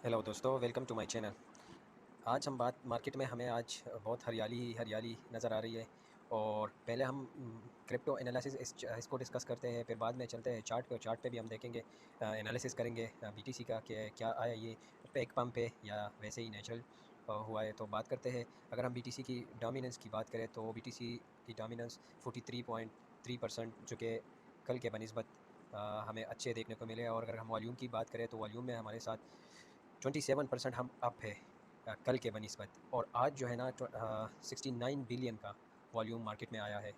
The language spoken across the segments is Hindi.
हेलो दोस्तों, वेलकम टू माय चैनल। आज हम बात मार्केट में हमें आज बहुत हरियाली ही हरियाली नज़र आ रही है। और पहले हम क्रिप्टो एनालिसिस इसको डिस्कस करते हैं, फिर बाद में चलते हैं चार्ट पे। और चार्ट पे भी हम देखेंगे, एनालिसिस करेंगे बीटीसी का कि क्या आया, ये पेक पम्प है या वैसे ही नेचुरल हुआ है। तो बात करते हैं, अगर हम बीटीसी की डोमिनेंस की बात करें तो बीटीसी की डोमिनेंस 43.3% जो कि कल के बनिस्बत हमें अच्छे देखने को मिले। और अगर हम वॉल्यूम की बात करें तो वॉल्यूम में हमारे साथ 27% हम अप है कल के बनिस्बत। और आज जो है ना 69 बिलियन का वॉल्यूम मार्केट में आया है,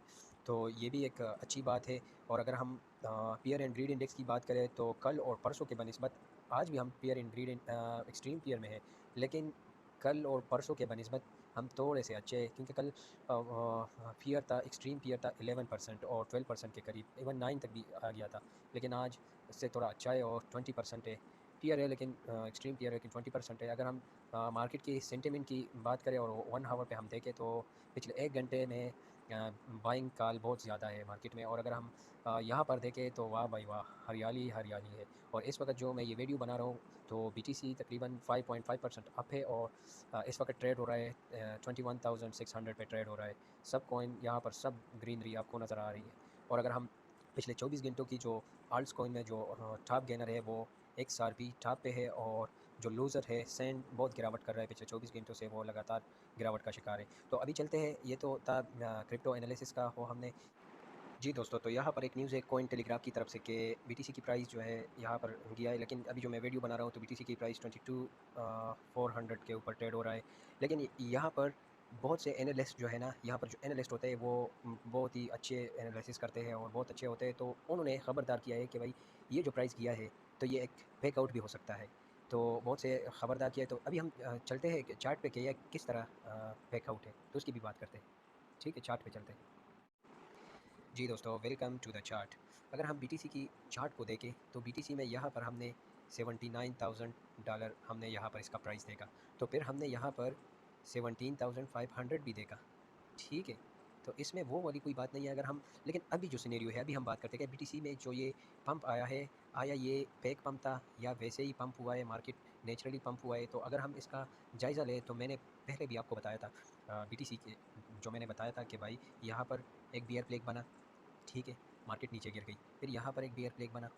तो ये भी एक अच्छी बात है। और अगर हम पियर एंड ग्रीड इंडेक्स की बात करें तो कल और परसों के बनिस्बत आज भी हम पियर एंड ग्रीड एक्सट्रीम पियर में है, लेकिन कल और परसों के बनिस्बत हम थोड़े से अच्छे हैं, क्योंकि कल पियर था, एक्सट्रीम पियर था 11% और 12% के करीब, इवन 9 तक भी आ गया था। लेकिन आज इससे थोड़ा अच्छा है और 20% है पियर है, लेकिन एक्सट्रीम पियर है, लेकिन 20% है। अगर हम मार्केट की सेंटिमेंट की बात करें और 1 आवर पे हम देखें तो पिछले 1 घंटे में बाइंग कॉल बहुत ज़्यादा है मार्केट में। और अगर हम यहाँ पर देखें तो वाह भाई वाह, हरियाली हरियाली है। और इस वक्त जो मैं ये वीडियो बना रहा हूँ तो बीटीसी तकरीबन 5.5% अप है। और इस वक्त ट्रेड हो रहा है 21,600 पे ट्रेड हो रहा है। सब कॉइन यहाँ पर सब ग्रीनरी आपको नज़र आ रही है। और अगर हम पिछले 24 घंटों की जो आल्ट्स कॉइन में जो टॉप गेनर है वो XRP टॉप पे है, और जो लूज़र है सैंड बहुत गिरावट कर रहा है पिछले 24 घंटों से, वो लगातार गिरावट का शिकार है। तो अभी चलते हैं, ये तो था क्रिप्टो एनालिसिस का हो हमने। जी दोस्तों, तो यहाँ पर एक न्यूज़ है कॉइन टेलीग्राफ की तरफ से कि बीटीसी की प्राइस जो है यहाँ पर गया है, लेकिन अभी जो मैं वीडियो बना रहा हूँ तो बीटीसी की प्राइस 22,400 के ऊपर ट्रेड हो रहा है। लेकिन यहाँ पर बहुत से एनालिस्ट जो है ना, यहाँ पर जो एनालिस्ट होते हैं वो बहुत ही अच्छे एनालिसिस करते हैं और बहुत अच्छे होते हैं। तो उन्होंने खबरदार किया है कि भाई ये जो प्राइस गया है तो ये एक फेक आउट भी हो सकता है। तो बहुत से खबरदार किया है। तो अभी हम चलते हैं कि चार्ट पे कि यह किस तरह फेक आउट है, तो उसकी भी बात करते हैं। ठीक है, चार्ट पे चलते हैं। जी दोस्तों, वेलकम टू द चार्ट। अगर हम बीटीसी की चार्ट को देखें तो बीटीसी में यहाँ पर हमने $79,000 हमने यहाँ पर इसका प्राइस देखा। तो फिर हमने यहाँ पर 17,500 भी देखा। ठीक है, तो इसमें वो वाली कोई बात नहीं है। अगर हम, लेकिन अभी जो सिनेरियो है, अभी हम बात करते हैं कि बीटीसी में जो ये पंप आया है, आया ये फेक पंप था या वैसे ही पंप हुआ है, मार्केट नेचुरली पंप हुआ है। तो अगर हम इसका जायज़ा लें तो मैंने पहले भी आपको बताया था बीटीसी के, जो मैंने बताया था कि भाई यहाँ पर एक बियर फ्लैग बना, ठीक है, मार्केट नीचे गिर गई। फिर यहाँ पर एक बियर फ्लैग बना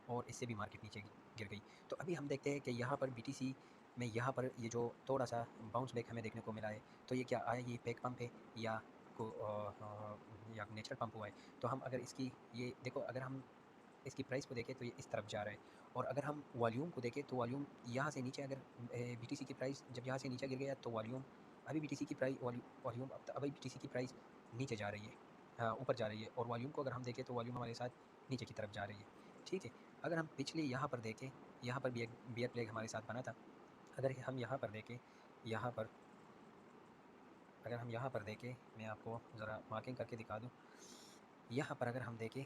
और इससे भी मार्केट नीचे गिर गई। तो अभी हम देखते हैं कि यहाँ पर बीटीसी में यहाँ पर ये जो थोड़ा सा बाउंस बैक हमें देखने को मिला है, तो ये क्या आया, ये फेक पंप है या या नेचुरल पंप हुआ है। तो हम अगर इसकी ये देखो, अगर हम इसकी प्राइस को देखें तो ये इस तरफ जा रहा है। और अगर हम वॉल्यूम को देखें तो वॉल्यूम यहाँ से नीचे, अगर बीटीसी की प्राइस जब यहाँ से नीचे गिर गया तो वॉल्यूम, अभी बीटीसी की प्राइस वॉल्यूम अभी बीटीसी की प्राइस नीचे जा रही है, हाँ ऊपर जा रही है। और वॉल्यूम को अगर हम देखें तो वॉल्यूम हमारे साथ नीचे की तरफ जा रही है। ठीक है, अगर हम पिछले यहाँ पर देखें, यहाँ पर भी एक बियर प्लेग हमारे साथ बना था। अगर हम यहाँ पर देखें, यहाँ पर अगर हम यहाँ पर देखें, मैं आपको ज़रा मार्किंग करके दिखा दूँ। यहाँ पर अगर हम देखें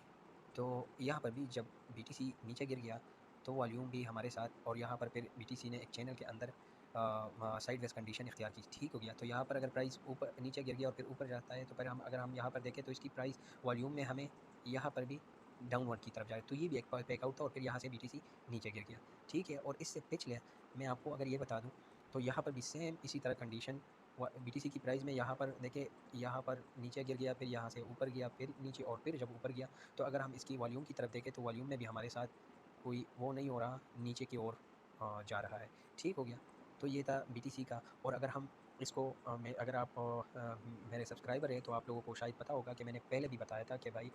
तो यहाँ पर भी जब बीटीसी नीचे गिर गया तो वॉल्यूम भी हमारे साथ, और यहाँ पर फिर बीटीसी ने एक चैनल के अंदर साइड वेज कंडीशन इख्तियार की, ठीक हो गया। तो यहाँ पर अगर प्राइस ऊपर नीचे गिर गया और फिर ऊपर जाता है तो फिर हम, अगर हम यहाँ पर देखें तो इसकी प्राइस वॉल्यूम में हमें यहाँ पर भी डाउनवर्ड की तरफ जाए, तो ये भी एक ब्रेकआउट था और फिर यहाँ से बीटीसी नीचे गिर गया। ठीक है, और इससे पिछले मैं आपको अगर ये बता दूँ तो यहाँ पर भी सेम इसी तरह कंडीशन बीटीसी की प्राइस में, यहाँ पर देखें, यहाँ पर नीचे गिर गया, फिर यहाँ से ऊपर गया, फिर नीचे, और फिर जब ऊपर गया तो अगर हम इसकी वॉल्यूम की तरफ देखें तो वॉल्यूम में भी हमारे साथ कोई वो नहीं हो रहा, नीचे की ओर जा रहा है। ठीक हो गया, तो ये था बीटीसी का। और अगर हम इसको अगर आप मेरे सब्सक्राइबर हैं तो आप लोगों को शायद पता होगा कि मैंने पहले भी बताया था कि भाई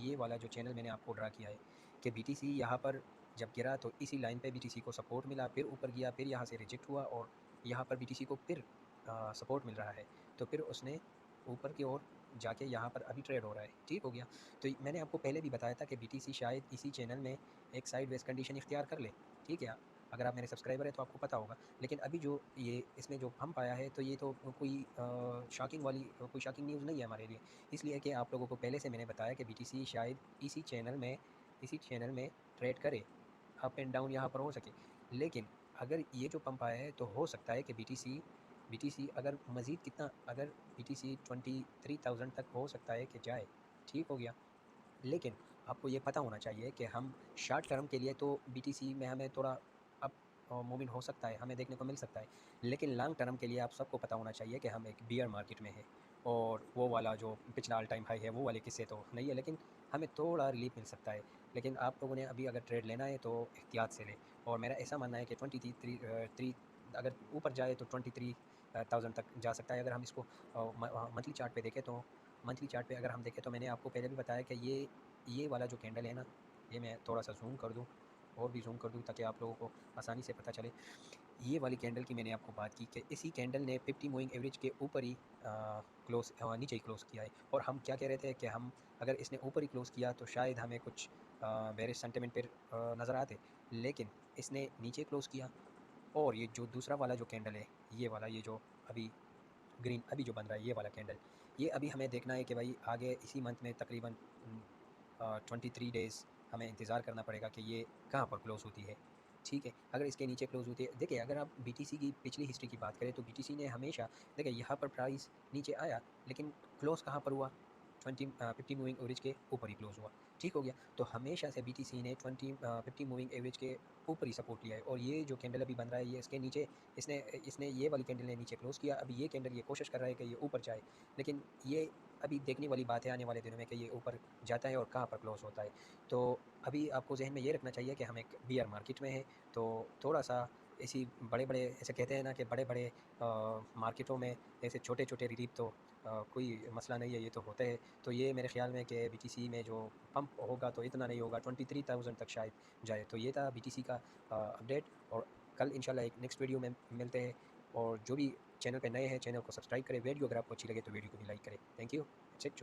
ये वाला जो चैनल मैंने आपको ड्रा किया है कि बीटीसी यहाँ पर जब गिरा तो इसी लाइन पे बीटीसी को सपोर्ट मिला, फिर ऊपर गया, फिर यहाँ से रिजेक्ट हुआ, और यहाँ पर बीटीसी को फिर सपोर्ट मिल रहा है। तो फिर उसने ऊपर की ओर जाके यहाँ पर अभी ट्रेड हो रहा है। ठीक हो गया, तो मैंने आपको पहले भी बताया था कि बीटीसी शायद इसी चैनल में एक साइड वेज कंडीशन इख्तियार कर ले। ठीक है, अगर आप मेरे सब्सक्राइबर हैं तो आपको पता होगा। लेकिन अभी जो ये इसमें जो पंप आया है तो ये तो कोई शॉकिंग न्यूज़ नहीं है हमारे लिए, इसलिए कि आप लोगों को पहले से मैंने बताया कि बीटीसी शायद इसी चैनल में ट्रेड करे, अप एंड डाउन यहाँ पर हो सके। लेकिन अगर ये जो पंप आया है तो हो सकता है कि बीटीसी अगर मज़ीद कितना, अगर बीटीसी 23,000 तक हो सकता है कि जाए। ठीक हो गया, लेकिन आपको ये पता होना चाहिए कि हम शॉर्ट टर्म के लिए तो बीटीसी में हमें थोड़ा अप मूवमेंट हो सकता है, हमें देखने को मिल सकता है, लेकिन लॉन्ग टर्म के लिए आप सबको पता होना चाहिए कि हम एक बियर मार्केट में हैं और वो वाला जो पिछला ऑल टाइम हाई है वो वाले किस्से तो नहीं है, लेकिन हमें थोड़ा रिलीफ मिल सकता है। लेकिन आप लोगों ने अभी अगर ट्रेड लेना है तो एहतियात से लें। और मेरा ऐसा मानना है कि 23 अगर ऊपर जाए तो 23,000 तक जा सकता है। अगर हम इसको मंथली चार्ट पे देखें तो मंथली चार्ट पे अगर हम देखें तो मैंने आपको पहले भी बताया कि ये वाला जो कैंडल है ना, ये मैं थोड़ा सा जूम कर दूँ और भी जूम कर दूँ ताकि आप लोगों को आसानी से पता चले। ये वाली कैंडल की मैंने आपको बात की कि इसी कैंडल ने 50 मूविंग एवरेज के ऊपर ही क्लोज नीचे ही क्लोज़ किया है। और हम क्या कह रहे थे कि हम अगर इसने ऊपर ही क्लोज़ किया तो शायद हमें कुछ बेरिश सेंटिमेंट पर नज़र आते, लेकिन इसने नीचे क्लोज़ किया। और ये जो दूसरा वाला जो कैंडल है, ये वाला, ये जो अभी ग्रीन अभी जो बन रहा है ये वाला कैंडल, ये अभी हमें देखना है कि भाई आगे इसी मंथ में तकरीबन 23 डेज़ हमें इंतज़ार करना पड़ेगा कि ये कहाँ पर क्लोज़ होती है। ठीक है, अगर इसके नीचे क्लोज़ होती है, देखिए अगर आप बीटीसी की पिछली हिस्ट्री की बात करें तो बीटीसी ने हमेशा, देखिए यहाँ पर प्राइस नीचे आया लेकिन क्लोज़ कहाँ पर हुआ, 50 मूविंग एवरेज के ऊपर ही क्लोज़ हुआ। ठीक हो गया, तो हमेशा से बीटीसी ने 50 मूविंग एवरेज के ऊपर ही सपोर्ट लिया है। और ये जो कैंडल अभी बन रहा है ये इसके नीचे, इसने इसने ये वाली कैंडल ने नीचे क्लोज़ किया। अभी ये कैंडल ये कोशिश कर रहा है कि ये ऊपर जाए, लेकिन ये अभी देखने वाली बात है आने वाले दिनों में कि ये ऊपर जाता है और कहाँ पर क्लोज़ होता है। तो अभी आपको ज़हन में ये रखना चाहिए कि हम एक बियर मार्केट में हैं, तो थोड़ा-सा ऐसी बड़े-बड़े, ऐसे कहते हैं ना कि बड़े-बड़े मार्केटों में ऐसे छोटे-छोटे रिलीफ तो कोई मसला नहीं है, ये तो होता है। तो ये मेरे ख़्याल में कि बीटीसी में जो पंप होगा तो इतना नहीं होगा, 23,000 तक शायद जाए। तो ये था बीटीसी का अपडेट। और कल इंशाल्लाह एक नेक्स्ट वीडियो में मिलते हैं। और जो भी चैनल पे नए हैं, चैनल को सब्सक्राइब करें। वीडियो अगर आपको अच्छी लगे तो वीडियो को भी लाइक करें। Thank you. That's it.